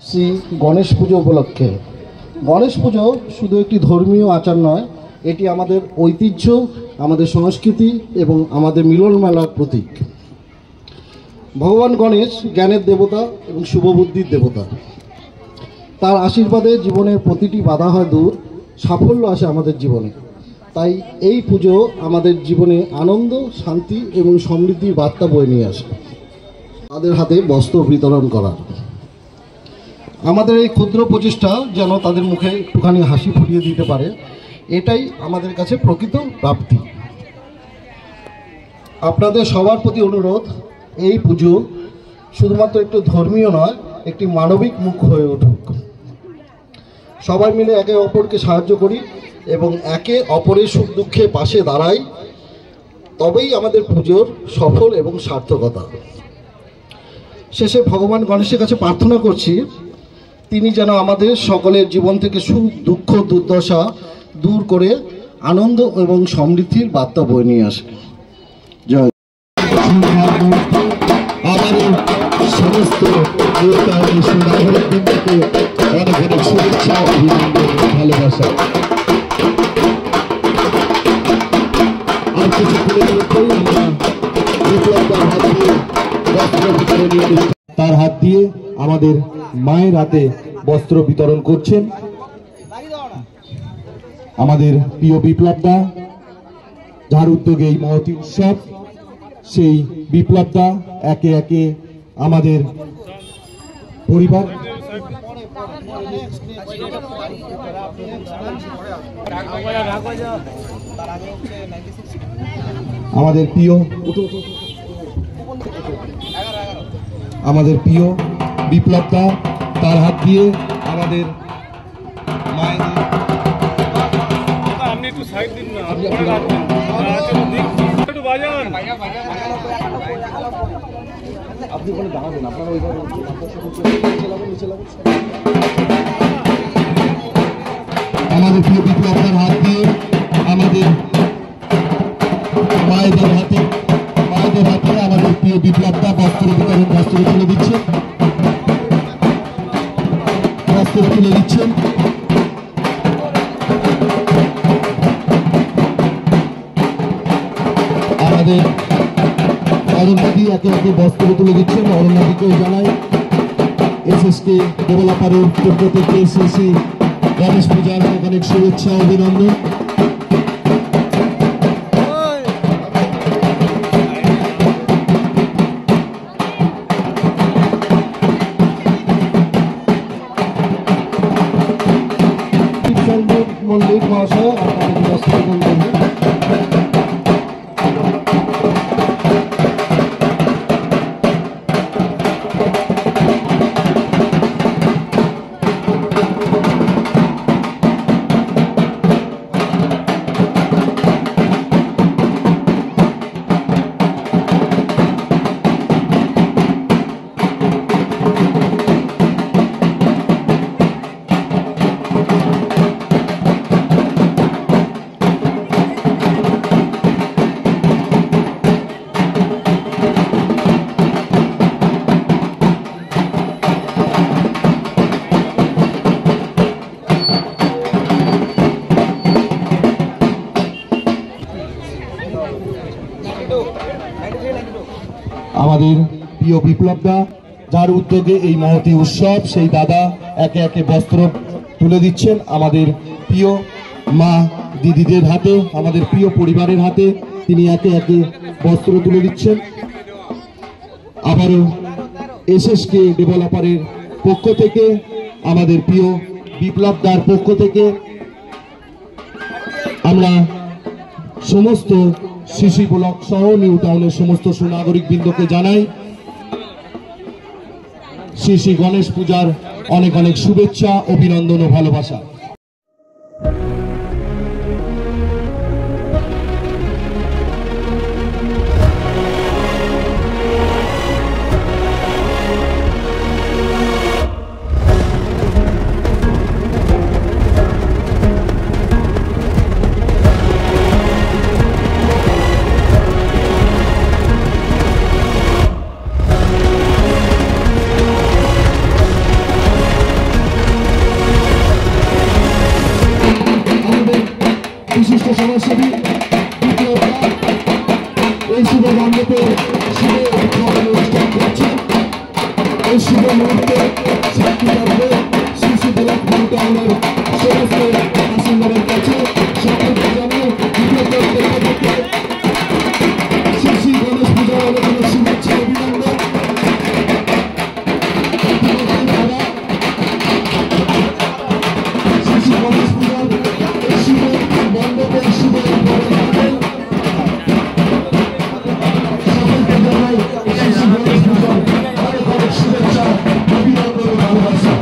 শ্রী গণেশ পুজো উপলক্ষে গণেশ পুজো শুধু একটি ধর্মীয় আচার নয়, এটি আমাদের ঐতিহ্য, আমাদের সংস্কৃতি এবং আমাদের মিলন মেলার প্রতীক। ভগবান গণেশ জ্ঞানের দেবতা এবং শুভবুদ্ধির দেবতা। তার আশীর্বাদে জীবনের প্রতিটি বাধা হয় দূর, সাফল্য আসে আমাদের জীবনে। তাই এই পুজো আমাদের জীবনে আনন্দ, শান্তি এবং সমৃদ্ধির বার্তা বয়ে নিয়ে আসে। তাদের হাতে বস্ত্র বিতরণ করার আমাদের এই ক্ষুদ্র প্রচেষ্টা যেন তাদের মুখে একটুখানি হাসি ফুটিয়ে দিতে পারে, এটাই আমাদের কাছে প্রকৃত প্রাপ্তি। আপনাদের সবার প্রতি অনুরোধ, এই পুজো শুধুমাত্র একটু ধর্মীয় নয়, একটি মানবিক মুখ হয়ে উঠুক। সবাই মিলে একে অপরকে সাহায্য করি এবং একে অপরের সুখ দুঃখে পাশে দাঁড়াই, তবেই আমাদের পুজোর সফল এবং সার্থকতা। শেষে ভগবান গণেশের কাছে প্রার্থনা করছি, তিনি যেন আমাদের সকলের জীবন থেকে সুখ দুঃখ দুর্দশা দূর করে আনন্দ এবং সমৃদ্ধির বার্তা বয়ে নিয়ে আসে। জয়। আমাদের সমস্ত অনেক অনেক শুভেচ্ছা, অভিনন্দন, ভালোবাসা। আর কিছু তার হাত দিয়ে আমাদের মায়ের হাতে বস্ত্র বিতরণ করছেন আমাদের প্রিয় বিপ্লবদা, যার উদ্যোগে এই মহতী উৎসব। সেই বিপ্লবদা একে একে আমাদের পরিবার আমাদের প্রিয় বিপ্লবদা, তার হাত দিয়ে আমাদের মায়ের আপনি ওখানে দাঁড়াবেন, আপনারা ওইভাবে আমাদের প্রিয় বিপ্লবদার হাত দিয়ে আমাদের মায়েদের হাতে আমাদের প্রিয় বিপ্লবদা বস্ত্র বিতরণ বস্ত্র তুলে দিচ্ছেন। আমাদের অরণ্যদি একে একে বস্ত্র তুলে দিচ্ছেন। অরণ্যদিকেও জানাই এসএসকে ডেভেলপারের পক্ষ থেকে এসএসসি গণেশ পূজার অনেক শুভেচ্ছা, অভিনন্দন। মল্লিক মহাশয় আপনাদের বস্ত্র করবেন। আমাদের প্রিয় বিপ্লবদা, যার উদ্যোগে এই মহতী উৎসব, সেই দাদা একে একে বস্ত্র তুলে দিচ্ছেন আমাদের প্রিয় মা দিদিদের হাতে, আমাদের প্রিয় পরিবারের হাতে তিনি একে একে বস্ত্র তুলে দিচ্ছেন। আবারও এসএসকে ডেভেলপারের পক্ষ থেকে, আমাদের প্রিয় বিপ্লবদার পক্ষ থেকে আমরা সমস্ত সিসি ব্লক সহ নিউ টাউনের সমস্ত সুনাগরিক বৃন্দকে জানাই শ্রী গণেশ পূজার অনেক অনেক শুভেচ্ছা, অভিনন্দন ও ভালোবাসা। বিশিষ্ট সমাজসেবী এই শুভ মণ্ডপে অনুষ্ঠান করছে। এই শুভ মুহূর্তে সাক্ষী থাকবে সিসি ব্লক নিউ টাউনের সমস্ত বাসিন্দাদের কাছে সকলকে জানাই সিসি গণেশ পূজার অনেক অনেক শুভেচ্ছা, অভিনন্দন। সিসি গণেশ পূজার এই শুভ মণ্ডপের শুভ সকলকে জানাই সিসি গণেশ পূজার অনেক অনেক শুভেচ্ছা, অভিনন্দন ও ভালোবাসা।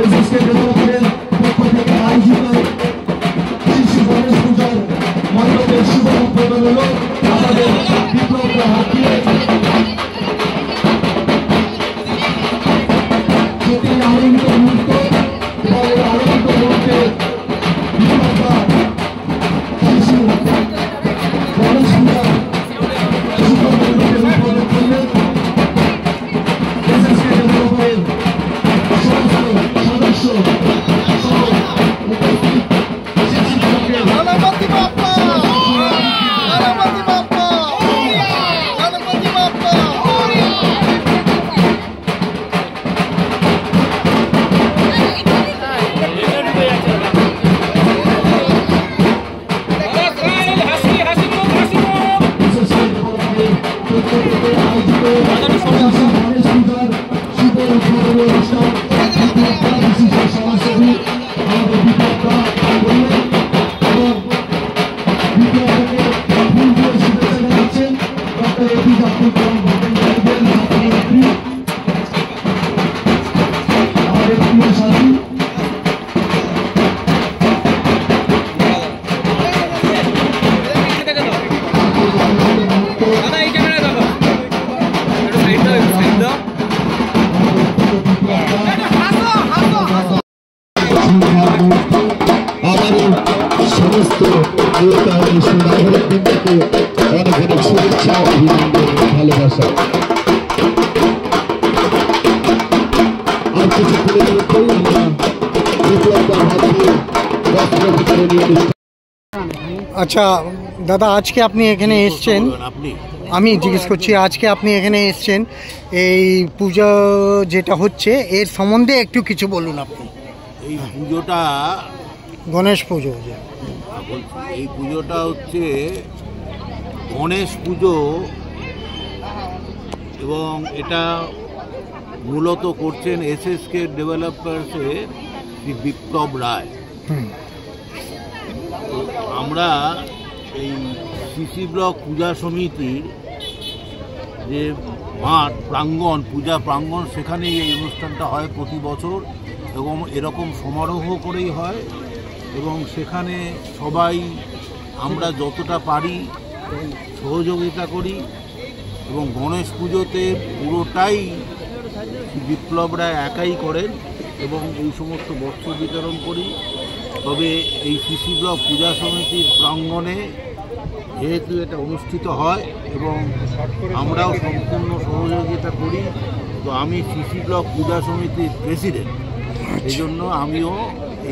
এসএসকে ডেভেলপমেন্টের পক্ষ থেকে আয়োজিত সিসি গণেশ পূজার মণ্ডপের শুভ উদ্বোধন হল আমাদের বিপ্লবরা হাত দিয়ে সেটি আনন্দিত মুহূর্ত এবং আনন্দিত মুহূর্তে বিপ্লবরা সিসি গণেশ পূজার শুভ মণ্ডপের উদ্বোধন করলেন। এসএসকে ডেভেলপমেন্টের সমস্ত সদস্য সহ উপস্থিত সিসি ব্লকের गणपति बाप्पा गणपति बाप्पा गणपति बाप्पा আমাদের সমস্ত সুনাগরিক বৃন্দকে অনেক অনেক শুভেচ্ছা, অভিনন্দন, ভালোবাসা। আর কিছু তুলে ধরতেই আমরা বিপ্লবদার হাত দিয়ে বস্ত্র বিতরণী অনুষ্ঠান। আচ্ছা দাদা, আজকে আপনি এখানে এসছেন, আমি জিজ্ঞেস করছি আজকে আপনি এখানে এসছেন এই পুজো যেটা হচ্ছে এর সম্বন্ধে একটু কিছু বলুন আপনি। এই পুজোটা গণেশ পুজো এই পুজোটা হচ্ছে গণেশ পুজো এবং এটা মূলত করছেন এসএসকে ডেভেলপার্সে শ্রী বিপ্লব রায়। তো আমরা এই সিসি ব্লক পূজা সমিতির যে মাঠ প্রাঙ্গণ, পূজা প্রাঙ্গণ, সেখানেই এই অনুষ্ঠানটা হয় প্রতি বছর এবং এরকম সমারোহ করেই হয় এবং সেখানে সবাই আমরা যতটা পারি সহযোগিতা করি এবং গণেশ পুজোতে পুরোটাই বিপ্লবরা একাই করেন এবং এই সমস্ত বস্ত্র বিতরণ করি। তবে এই সিসি ব্লক পূজা সমিতির প্রাঙ্গণে যেহেতু এটা অনুষ্ঠিত হয় এবং আমরাও সম্পূর্ণ সহযোগিতা করি, তো আমি সিসি ব্লক পূজা সমিতির প্রেসিডেন্ট, এই জন্য আমিও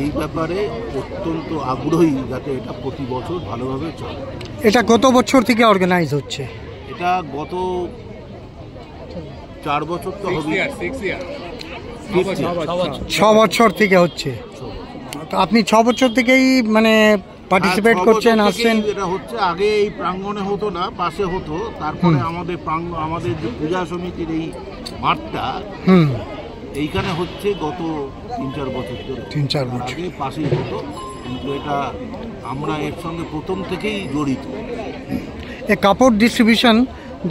এই ব্যাপারে অত্যন্ত আগ্রহী যাতে এটা প্রতি বছর ভালোভাবে চলে। এটা কত বছর থেকে অর্গানাইজ হচ্ছে? এটা গত 4 বছর তো হবে, 6 বছর থেকে হচ্ছে। তো আপনি 6 বছর থেকেই মানে পার্টিসিপেট করছেন, আসছেন? এটা হচ্ছে আগে এই প্রাঙ্গণে হতো না, পাশে হতো, তারপরে আমাদের যে পূজা সমিতির এই মাঠটা এইখানে হচ্ছে গত 3-4 বছর ধরে। 3-4 বছর আগে পাশেই হতো, কিন্তু এটা আমরা এর সঙ্গে প্রথম থেকেই জড়িত। এই কাপড় ডিস্ট্রিবিউশন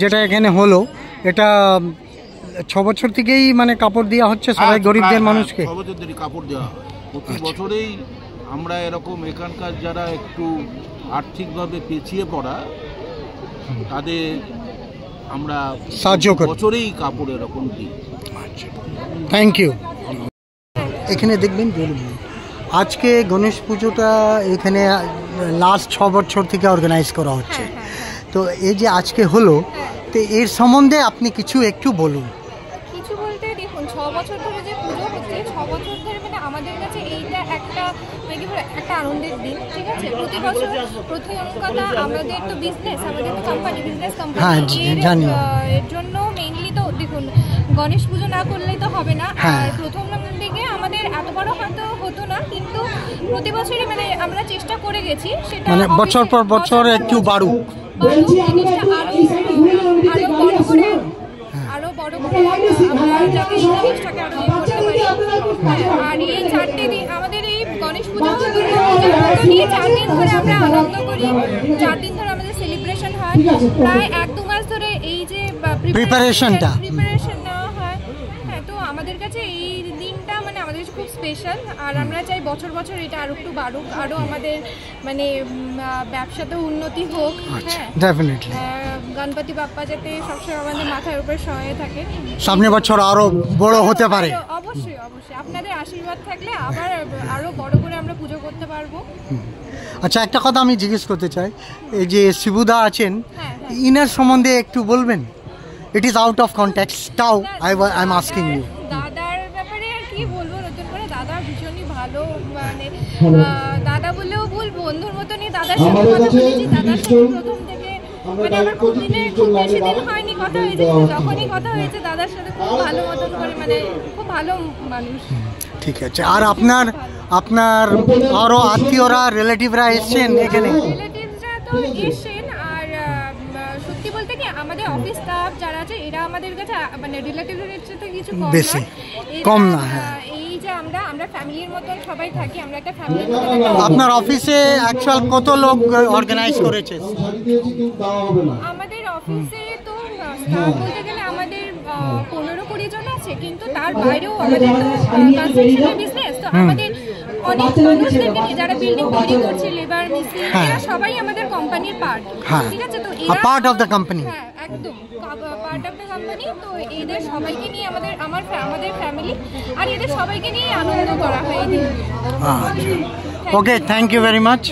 যেটা এখানে হলো, এটা 6 বছর থেকেই মানে কাপড় দেওয়া হচ্ছে সবাই গরিবদের মানুষকে? 6 বছর ধরে কাপড় দেওয়া হয় প্রতি বছরেই। আমরা এরকম এখানকার যারা একটু আর্থিকভাবে পিছিয়ে পড়া তাদের আমরা সাহায্য করি, বছরেই কাপড় এরকম দিই। Thank you. এখানে দেখবেন আজকে গণেশ পুজোটা এখানে লাস্ট 6 বছর থেকে অর্গানাইজ করা হচ্ছে। তো এই যে আজকে হলো, তো এর সম্বন্ধে আপনি কিছু একটু বলুন। কিছু বলতে দেখুন, 6 বছর ধরে যে পুজো হচ্ছে, 6 বছর ধরে মানে আমাদের কাছে এইটা একটা আনন্দের দিন, ঠিক আছে। প্রতি বছর প্রথম কথা আমাদের তো বিজনেস, আমাদের তো কোম্পানি, বিজনেস কোম্পানি, এর জন্য মেইনলি তো দেখুন গণেশ পুজো না করলেই তো হবে না। আর প্রথম দিকে আমাদের এত বড় হয়তো হতো না, কিন্তু প্রতি বছরই মানে আমরা চেষ্টা করে গেছি সেটা মানে বছর পর বছর একটু বাড়ুক, আরো বড় করে আমরা যাতে এই জিনিসটাকে আরো করতে পারি। আর এই 4টে দিন আমাদের এই গণেশ পুজো নিয়ে 4 দিন ধরে আমরা আনন্দ করি, 4 দিন ধরে আমাদের সেলিব্রেশন হয়। প্রায় 1-2 মাস ধরে এই যে প্রিপারেশন নেওয়া হয়। হ্যাঁ, তো আমাদের কাছে এই দিনটা মানে আমাদের কাছে খুব স্পেশাল। আর আমরা চাই বছর বছর এটা আরো একটু বাড়ুক, আরো আমাদের মানে ব্যবসাতেও উন্নতি হোক। হ্যাঁ, ডেফিনেটলি গণপতি বাপ্পা যাতে সবসময় আমাদের মাথার উপর সহায় থাকে, সামনে বছর আরো বড় হতে পারে। অবশ্যই অবশ্যই আপনাদের আশীর্বাদ থাকলে আবার আরো বড় করে আমরা পুজো করতে পারবো। আচ্ছা, একটা কথা আমি জিজ্ঞেস করতে চাই, এই যে শিবুদা আছেন, ইনার সম্বন্ধে একটু বলবেন? It is out of context, তাও আই এম আস্কিং ইউ। দাদার ব্যাপারে আর কি বলবো নতুন করে, দাদা ভীষণই ভালো, মানে দাদা বললেও ভুল, বন্ধুর মতনই দাদার সাথে কথা বলেছি। দাদার সাথে প্রথম থেকে মানে আমার খুব বেশি দিন হয়নি কথা হয়েছে, যখনই কথা হয়েছে দাদার সাথে খুব ভালো মতন করে, মানে খুব ভালো মানুষ। ঠিক আছে। আর আপনার আরো আত্মীয়রা, রিলেটিভরা এসেছেন এখানে? রিলেটিভসরা তো এসেছেন। আর সত্যি বলতে কি আমাদের অফিস স্টাফ যারা আছে এরা আমাদের কাছে মানে রিলেটিভের সাথে কিছু বেশি কম না। হ্যাঁ, এই যে আমরা ফ্যামিলির মতন সবাই থাকি, আমরা একটা ফ্যামিলির মতন। আপনার অফিসে অ্যাকচুয়াল কত লোক অর্গানাইজ করেছে? আমাদের অফিসে তো স্টাফ বলতে গেলে আমাদের 15-20 জন আছে, কিন্তু তার বাইরেও আমাদের কনস্ট্রাকশনের বিজনেস, তো আমাদের অনেক মানুষদেরকে নিয়ে যারা বিল্ডিং তৈরি করছে, লেবার, মিস্ত্রি, এরা সবাই আমাদের কোম্পানির পার্ট, ঠিক আছে। তো এরা পার্ট অফ দ্য কোম্পানি। হ্যাঁ, একদম পার্ট অফ দ্য কোম্পানি। তো এদের সবাইকে নিয়ে আমাদের ফ্যামিলি, আর এদের সবাইকে নিয়ে আনন্দ করা হয় এই দিন। ওকে, থ্যাংক ইউ ভেরি মাচ।